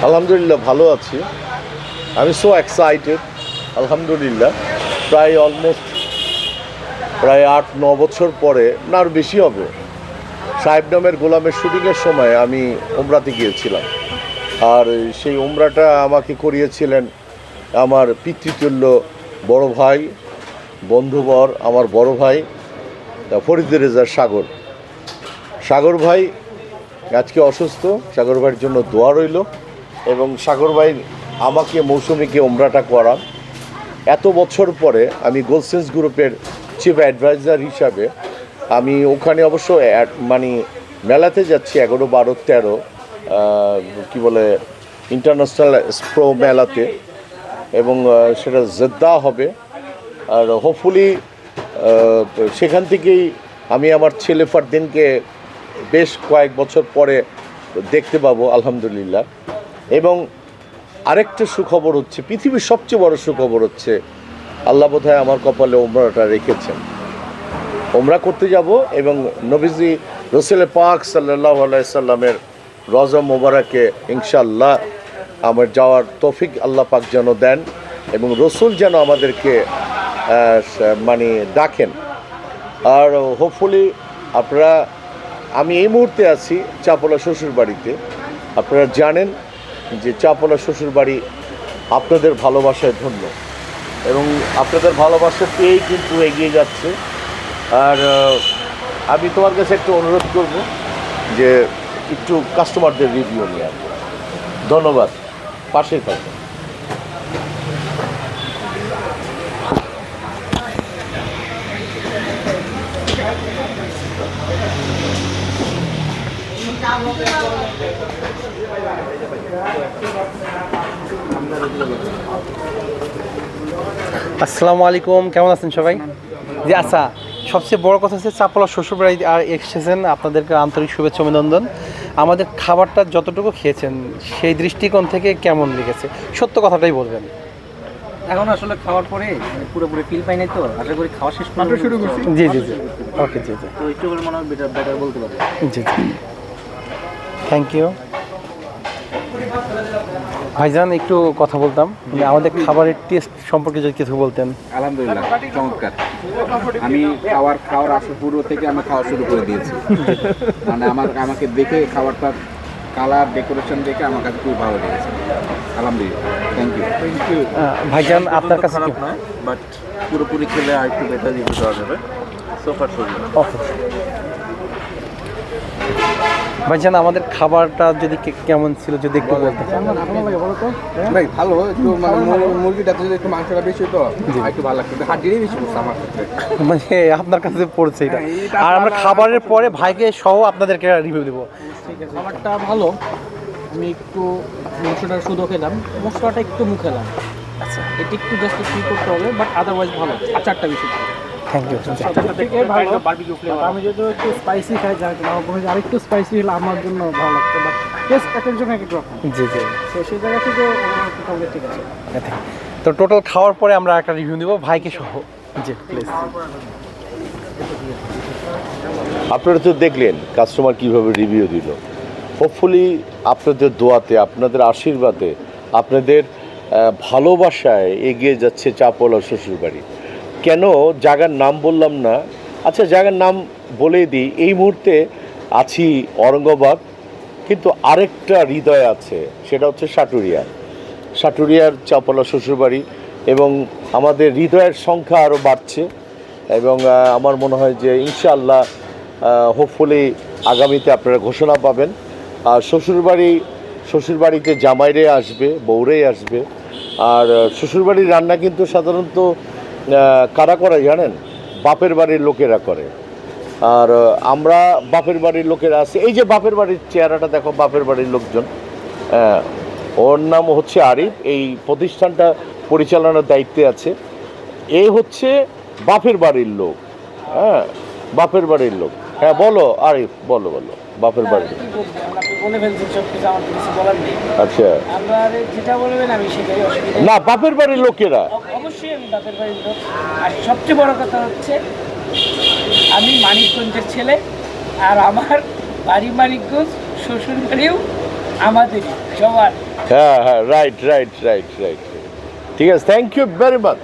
আলহামদুলিল্লাহ ভালো আছি। আমি সো এক্সাইটেড। আলহামদুলিল্লাহ প্রায় ৮-৯ বছর পরে, না আর বেশি হবে, সাহেব নামের গোলামের শুটিংয়ের সময় আমি উমরাতে গিয়েছিলাম। আর সেই উমরাটা আমাকে করিয়েছিলেন আমার পিতৃতুল্য বড় ভাই, বন্ধুবর, আমার বড় ভাই ফরিদ রেজা সাগর ভাই আজকে অসুস্থ। সাগর ভাইয়ের জন্য দোয়া রইল এবং সাগর ভাই আমাকে মৌসুমীকে উমরাটা করান। এত বছর পরে আমি গোলসেন্স গ্রুপের চিফ অ্যাডভাইজার হিসাবে আমি ওখানে অবশ্য মানে মেলাতে যাচ্ছি 11, 12, 13 কী বলে ইন্টারন্যাশনাল স্প্রো মেলাতে, এবং সেটা জেদ্দা হবে। আর হোপফুলি সেখান থেকেই আমি আমার ছেলে ফারদিনকে বেশ কয়েক বছর পরে দেখতে পাবো আলহামদুলিল্লাহ। এবং আরেকটা সুখবর হচ্ছে, পৃথিবীর সবচেয়ে বড় সুখবর হচ্ছে, আল্লাহ বোধহয় আমার কপালে উমরাটা রেখেছেন। উমরা করতে যাব এবং নবীজি রসুল পাক সাল্লাল্লাহু আলাইহি সাল্লামের রওজা মোবারকে ইনশাআল্লাহ আমার যাওয়ার তৌফিক আল্লাহ পাক যেন দেন এবং রসুল যেন আমাদেরকে মানে ডাকেন। আর হোপফুলি আপনারা, আমি এই মুহূর্তে আছি চাপলা শ্বশুরবাড়িতে। আপনারা জানেন যে চাপলা শ্বশুরবাড়ি আপনাদের ভালোবাসায় ধন্য এবং আপনাদের ভালোবাসা পেয়েই কিন্তু এগিয়ে যাচ্ছে। আর আমি তোমার কাছে একটু অনুরোধ করব যে একটু কাস্টমারদের রিভিউ নিয়ে আসবো। ধন্যবাদ, পাশেই থাকবেন। আসসালামু আলাইকুম, কেমন আছেন সবাই? জি আচ্ছা, সবচেয়ে বড় কথা হচ্ছে চাপলা শ্বশুরবাড়ি আর এসেছেন, আপনাদেরকে আন্তরিক শুভেচ্ছা অভিনন্দন। আমাদের খাবারটা যতটুকু খেয়েছেন সেই দৃষ্টিকোণ থেকে কেমন লেগেছে সত্য কথাটাই বলবেন। এখন আসলে খাওয়ার পরে পুরোপুরি ফিল পাই নাই, তো আশা করি খাওয়া শেষ মাত্র শুরু করছি। জি জি জি, ওকে, জি জি, তো একটু বলে মনে হয় বেটার বলতে পারবো। জি জি, থ্যাংক ইউ। ভাইজান একটু কথা বলতাম, আমাদের খাবারের টেস্ট সম্পর্কে যদি কিছু বলতেন। আলহামদুলিল্লাহ চমৎকার। আমি খাওয়ার আসা পুরো থেকে আমি খাওয়া শুরু করে দিয়েছি। মানে আমাকে দেখে খাবারটা কালার ডেকোরেশন দেখে আমার কাছে খুব ভালো লেগেছে। আলহামদুলিল্লাহ, থ্যাংক ইউ। ভাইজান আপনার কাছে কি? নয়, বাট পুরোপুরি খেলে আর একটু বেটার রিভিউ দেওয়া যাবে। সোফার শরীর ওকে ভাইজান, আমাদের খাবারটা যদি কেমন ছিল যদি একটু বলতেন। ভাই ভালো, একটু মানে মুরগিটাতে যদি একটু মাংসটা বেশি হতো একটু ভালো লাগতো, হাড্ডিরই বেশি পড়ছে আমার ক্ষেত্রে। মানে আপনার কাছে পড়ছে এটা। আর আমরা খাবারের পরে ভাইকে সহ আপনাদেরকে রিভিউ দেবো। ঠিক আছে, খাবারটা ভালো। আমি একটু মাংসটা শুধু খেলাম, মশলাটা একটু মুখে খেলাম। আচ্ছা, এটা একটু জাস্ট কি করতে হবে, বাট আদারওয়াইজ ভালো। আচারটা বেশি থ্যাংক ইউ। আমি যদি একটু স্পাইসি খাই, আরেকটু স্পাইসি হলে আমার জন্য ভালো লাগতো, বাট টেস্ট এক একজন এক এক রকম। জি জি, সেই জায়গা থেকে মোটামুটি ঠিক আছে। তো টোটাল খাওয়ার পরে আমরা একটা রিভিউ দেবো ভাইকে সহ। জি প্লিজ। আপনারা তো দেখলেন কাস্টমার কীভাবে রিভিউ দিল। হোপফুলি আপনাদের দোয়াতে, আপনাদের আশীর্বাদে, আপনাদের ভালোবাসায় এগিয়ে যাচ্ছে চাপলা শ্বশুরবাড়ি। কেন জায়গার নাম বললাম না? আচ্ছা, জায়গার নাম বলেই দিই। এই মুহূর্তে আছি অরঙ্গাবাদ, কিন্তু আরেকটা হৃদয় আছে, সেটা হচ্ছে সাটুরিয়ার চাপলা শ্বশুরবাড়ি। এবং আমাদের হৃদয়ের সংখ্যা আরও বাড়ছে এবং আমার মনে হয় যে ইনশাআল্লাহ হোপফুলি আগামীতে আপনারা ঘোষণা পাবেন। আর শ্বশুরবাড়িতে জামাইরে আসবে, বউরেই আসবে। আর শ্বশুরবাড়ির রান্না কিন্তু সাধারণত কারা করে জানেন? বাপের বাড়ির লোকেরা করে। আর আমরা বাপের বাড়ির লোকেরা আছি। এই যে বাপের বাড়ির চেহারাটা দেখো, বাপের বাড়ির লোকজন। ওর নাম হচ্ছে আরিফ, এই প্রতিষ্ঠানটা পরিচালনার দায়িত্বে আছে। এই হচ্ছে বাপের বাড়ির লোক। হ্যাঁ, বাপের বাড়ির লোক। হ্যাঁ বলো আরিফ, বলো বাপের বাড়ির লোক। বলে ফেলছি সব কিছু, আমার কিছু বলার নেই। আচ্ছা, আমরা যেটা বলবেন আমি সেটাই, অসুবিধা না বাপের বাড়ির লোকেরা অবশ্যই আমি বাপের বাড়ির লোক। আর সবচেয়ে বড় কথা হচ্ছে আমি মানিকগঞ্জের ছেলে, আর আমার বাড়ি মানিকগঞ্জ, শ্বশুর বাড়িও আমাদেরই সবার। হ্যাঁ হ্যাঁ, রাইট রাইট রাইট রাইট, ঠিক আছে, থ্যাংক ইউ ভেরি মাচ।